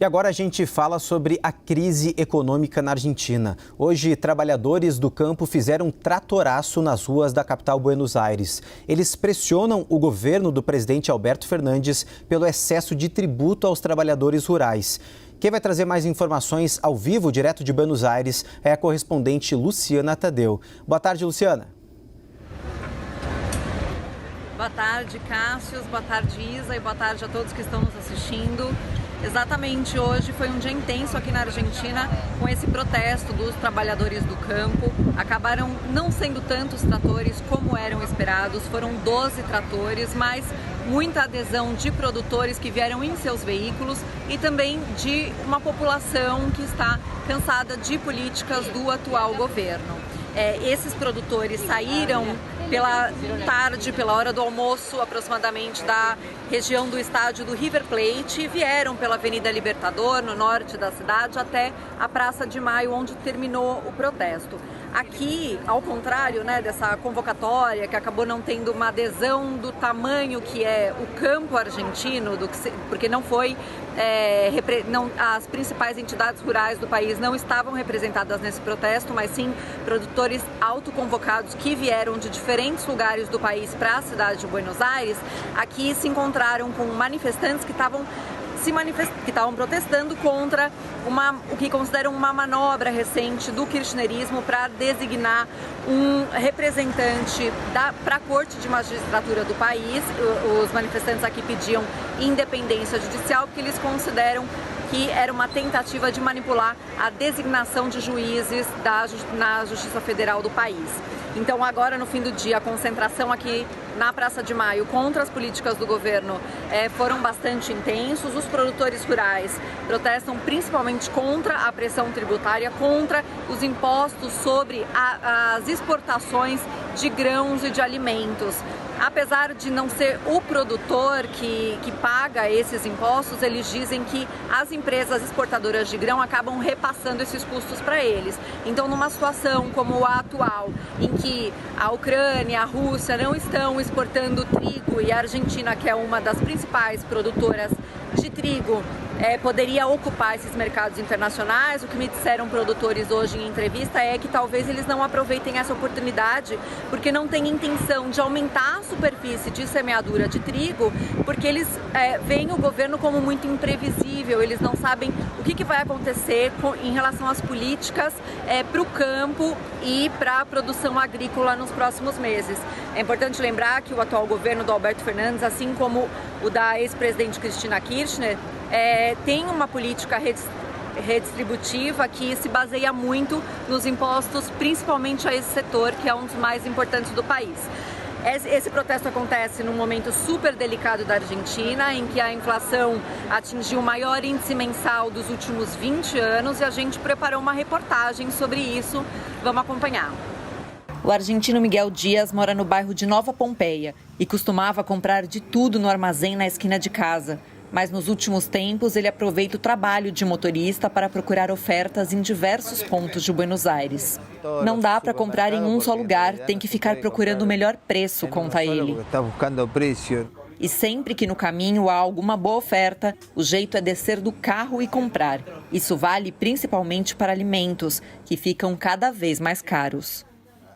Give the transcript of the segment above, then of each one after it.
E agora a gente fala sobre a crise econômica na Argentina. Hoje, trabalhadores do campo fizeram um tratoraço nas ruas da capital Buenos Aires. Eles pressionam o governo do presidente Alberto Fernandes pelo excesso de tributo aos trabalhadores rurais. Quem vai trazer mais informações ao vivo, direto de Buenos Aires, é a correspondente Luciana Tadeu. Boa tarde, Luciana. Boa tarde, Cássio. Boa tarde, Isa. E boa tarde a todos que estão nos assistindo. Exatamente, hoje foi um dia intenso aqui na Argentina com esse protesto dos trabalhadores do campo. Acabaram não sendo tantos tratores como eram esperados, foram 12 tratores, mas muita adesão de produtores que vieram em seus veículos e também de uma população que está cansada de políticas do atual governo. Esses produtores saíram pela tarde, pela hora do almoço, aproximadamente da região do estádio do River Plate, e vieram pela Avenida Libertador, no norte da cidade, até a Praça de Maio, onde terminou o protesto. Aqui, ao contrário, dessa convocatória, que acabou não tendo uma adesão do tamanho que é o campo argentino, porque não foi, as principais entidades rurais do país não estavam representadas nesse protesto, mas sim produtores autoconvocados que vieram de diferentes lugares do país para a cidade de Buenos Aires. Aqui se encontraram com manifestantes que estavam protestando contra o que consideram uma manobra recente do kirchnerismo para designar um representante para a Corte de Magistratura do país. Os manifestantes aqui pediam independência judicial, porque eles consideram que era uma tentativa de manipular a designação de juízes na Justiça Federal do país. Então agora, no fim do dia, a concentração aqui na Praça de Maio contra as políticas do governo foram bastante intensos. Os produtores rurais protestam principalmente contra a pressão tributária, contra os impostos sobre as exportações de grãos e de alimentos. Apesar de não ser o produtor que paga esses impostos, eles dizem que as empresas exportadoras de grão acabam repassando esses custos para eles. Então, numa situação como a atual, em que a Ucrânia, a Rússia não estão exportando trigo e a Argentina, que é uma das principais produtoras de trigo, poderia ocupar esses mercados internacionais. O que me disseram produtores hoje em entrevista é que talvez eles não aproveitem essa oportunidade porque não têm intenção de aumentar a superfície de semeadura de trigo, porque eles veem o governo como muito imprevisível, eles não sabem o que vai acontecer em relação às políticas para o campo e para a produção agrícola nos próximos meses. É importante lembrar que o atual governo do Alberto Fernandes, assim como o da ex-presidente Cristina Kirchner, tem uma política redistributiva que se baseia muito nos impostos, principalmente a esse setor, que é um dos mais importantes do país. Esse protesto acontece num momento super delicado da Argentina, em que a inflação atingiu o maior índice mensal dos últimos 20 anos, e a gente preparou uma reportagem sobre isso. Vamos acompanhar. O argentino Miguel Dias mora no bairro de Nova Pompeia e costumava comprar de tudo no armazém na esquina de casa. Mas nos últimos tempos ele aproveita o trabalho de motorista para procurar ofertas em diversos pontos de Buenos Aires. Não dá para comprar em um só lugar, tem que ficar procurando o melhor preço, conta ele. E sempre que no caminho há alguma boa oferta, o jeito é descer do carro e comprar. Isso vale principalmente para alimentos, que ficam cada vez mais caros.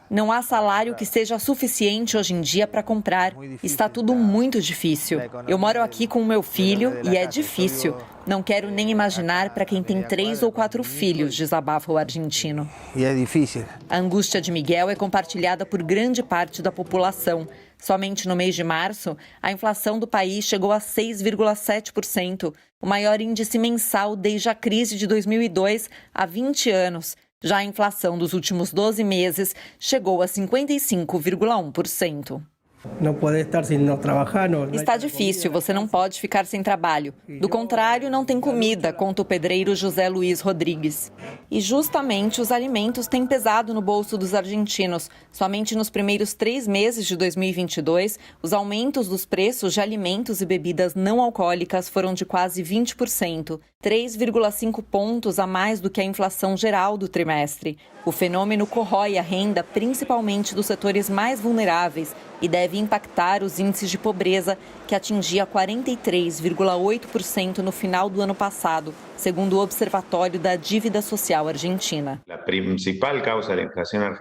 Não há salário que seja suficiente hoje em dia para comprar. Está tudo muito difícil. Eu moro aqui com o meu filho e é difícil. Não quero nem imaginar para quem tem 3 ou 4 filhos, desabafa o argentino. E é difícil. A angústia de Miguel é compartilhada por grande parte da população. Somente no mês de março, a inflação do país chegou a 6,7%, o maior índice mensal desde a crise de 2002, há 20 anos. Já a inflação dos últimos 12 meses chegou a 55,1%. Está difícil, você não pode ficar sem trabalho. Do contrário, não tem comida, conta o pedreiro José Luiz Rodrigues. E justamente os alimentos têm pesado no bolso dos argentinos. Somente nos primeiros 3 meses de 2022, os aumentos dos preços de alimentos e bebidas não alcoólicas foram de quase 20%, 3,5 pontos a mais do que a inflação geral do trimestre. O fenômeno corrói a renda, principalmente dos setores mais vulneráveis, e deve impactar os índices de pobreza, que atingia 43,8% no final do ano passado. segundo o Observatório da Dívida Social Argentina.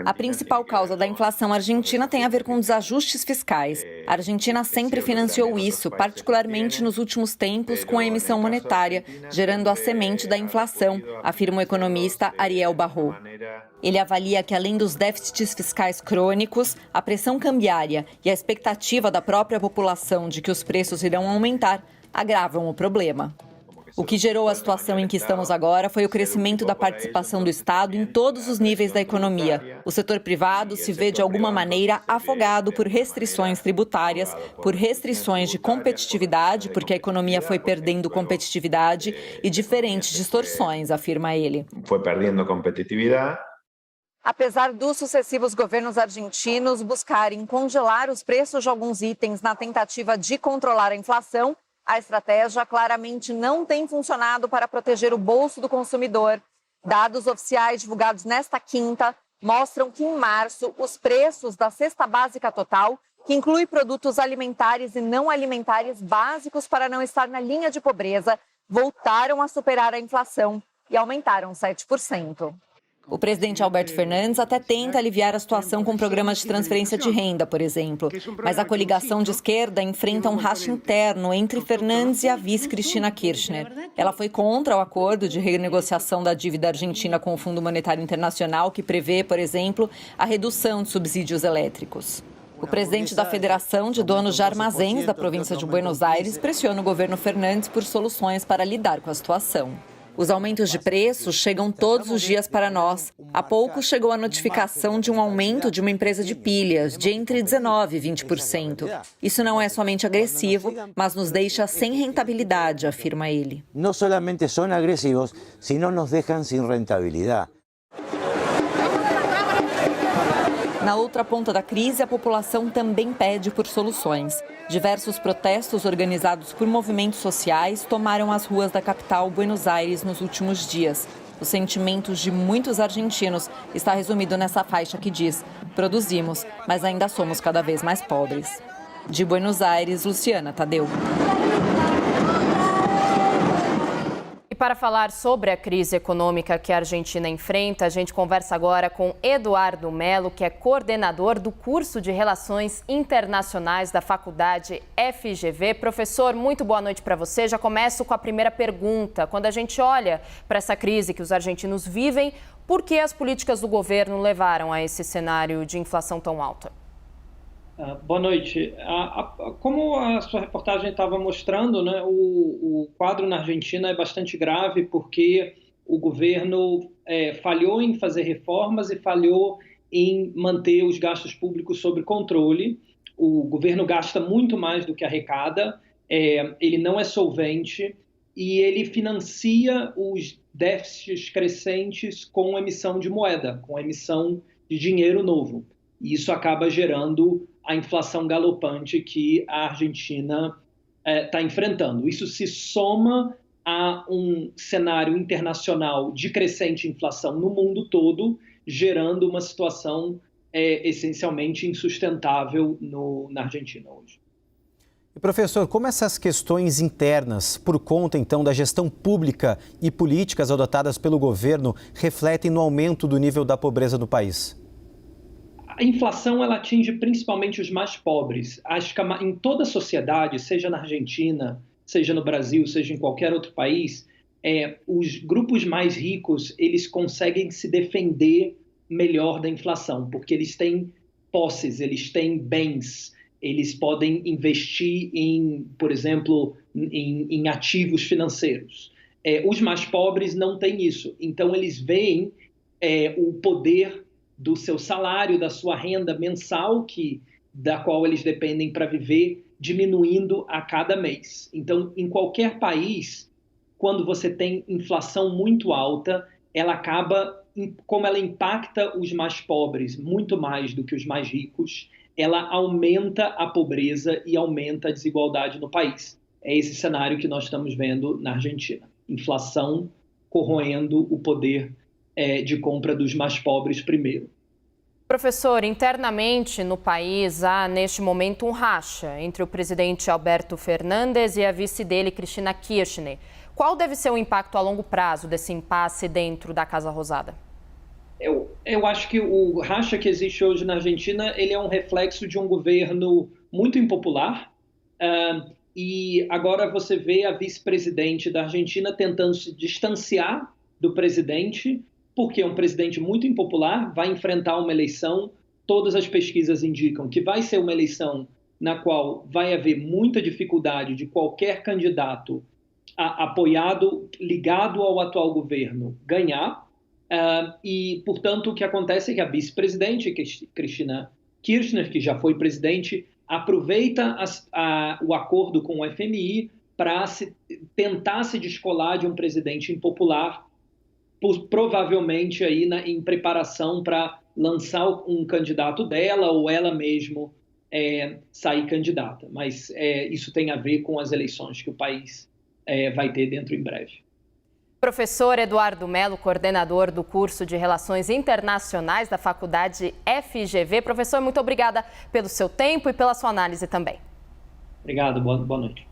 A principal causa da inflação argentina tem a ver com desajustes fiscais. A Argentina sempre financiou isso, particularmente nos últimos tempos, com a emissão monetária, gerando a semente da inflação, afirma o economista Ariel Barro. Ele avalia que, além dos déficits fiscais crônicos, a pressão cambiária e a expectativa da própria população de que os preços irão aumentar agravam o problema. O que gerou a situação em que estamos agora foi o crescimento da participação do Estado em todos os níveis da economia. O setor privado se vê, de alguma maneira, afogado por restrições tributárias, por restrições de competitividade, porque a economia foi perdendo competitividade, e diferentes distorções, afirma ele. Foi perdendo competitividade. Apesar dos sucessivos governos argentinos buscarem congelar os preços de alguns itens na tentativa de controlar a inflação, a estratégia claramente não tem funcionado para proteger o bolso do consumidor. Dados oficiais divulgados nesta quinta mostram que, em março, os preços da cesta básica total, que inclui produtos alimentares e não alimentares básicos para não estar na linha de pobreza, voltaram a superar a inflação e aumentaram 7%. O presidente Alberto Fernandes até tenta aliviar a situação com programas de transferência de renda, por exemplo. Mas a coligação de esquerda enfrenta um racha interno entre Fernandes e a vice Cristina Kirchner. Ela foi contra o acordo de renegociação da dívida argentina com o Fundo Monetário Internacional, que prevê, por exemplo, a redução de subsídios elétricos. O presidente da Federação de Donos de Armazéns da província de Buenos Aires pressiona o governo Fernandes por soluções para lidar com a situação. Os aumentos de preços chegam todos os dias para nós. Há pouco chegou a notificação de um aumento de uma empresa de pilhas, de entre 19% e 20%. Isso não é somente agressivo, mas nos deixa sem rentabilidade, afirma ele. Não somente são agressivos, sino nos deixam sem rentabilidade. Na outra ponta da crise, a população também pede por soluções. Diversos protestos organizados por movimentos sociais tomaram as ruas da capital, Buenos Aires, nos últimos dias. Os sentimentos de muitos argentinos está resumido nessa faixa que diz: produzimos, mas ainda somos cada vez mais pobres. De Buenos Aires, Luciana Tadeu. Para falar sobre a crise econômica que a Argentina enfrenta, a gente conversa agora com Eduardo Melo, que é coordenador do curso de Relações Internacionais da Faculdade FGV. Professor, muito boa noite para você. Já começo com a primeira pergunta. Quando a gente olha para essa crise que os argentinos vivem, por que as políticas do governo levaram a esse cenário de inflação tão alta? Boa noite. Como a sua reportagem estava mostrando, né, o quadro na Argentina é bastante grave porque o governo falhou em fazer reformas e falhou em manter os gastos públicos sob controle. O governo gasta muito mais do que arrecada, ele não é solvente e ele financia os déficits crescentes com emissão de moeda, com emissão de dinheiro novo. E isso acaba gerando a inflação galopante que a Argentina está enfrentando. Isso se soma a um cenário internacional de crescente inflação no mundo todo, gerando uma situação essencialmente insustentável na Argentina hoje. E, professor, como essas questões internas, por conta, então, da gestão pública e políticas adotadas pelo governo, refletem no aumento do nível da pobreza do país? A inflação ela atinge principalmente os mais pobres. Em toda a sociedade, seja na Argentina, seja no Brasil, seja em qualquer outro país, os grupos mais ricos eles conseguem se defender melhor da inflação, porque eles têm posses, eles têm bens, eles podem investir por exemplo, em ativos financeiros. Os mais pobres não têm isso, então eles veem o poder do seu salário, da sua renda mensal, da qual eles dependem para viver, diminuindo a cada mês. Então, em qualquer país, quando você tem inflação muito alta, ela acaba, como ela impacta os mais pobres muito mais do que os mais ricos, ela aumenta a pobreza e aumenta a desigualdade no país. É esse cenário que nós estamos vendo na Argentina. Inflação corroendo o poder de compra dos mais pobres primeiro. Professor, internamente no país há neste momento um racha entre o presidente Alberto Fernandes e a vice dele, Cristina Kirchner. Qual deve ser o impacto a longo prazo desse impasse dentro da Casa Rosada? Eu acho que o racha que existe hoje na Argentina, ele é um reflexo de um governo muito impopular. E agora você vê a vice-presidente da Argentina tentando se distanciar do presidente, porque é um presidente muito impopular, vai enfrentar uma eleição. Todas as pesquisas indicam que vai ser uma eleição na qual vai haver muita dificuldade de qualquer candidato apoiado, ligado ao atual governo, ganhar. E, portanto, o que acontece é que a vice-presidente, Cristina Kirchner, que já foi presidente, aproveita o acordo com o FMI para tentar se descolar de um presidente impopular, provavelmente aí em preparação para lançar um candidato dela ou ela mesma sair candidata. Mas isso tem a ver com as eleições que o país vai ter dentro em breve. Professor Eduardo Melo, coordenador do curso de Relações Internacionais da Faculdade FGV. Professor, muito obrigada pelo seu tempo e pela sua análise também. Obrigado, boa noite.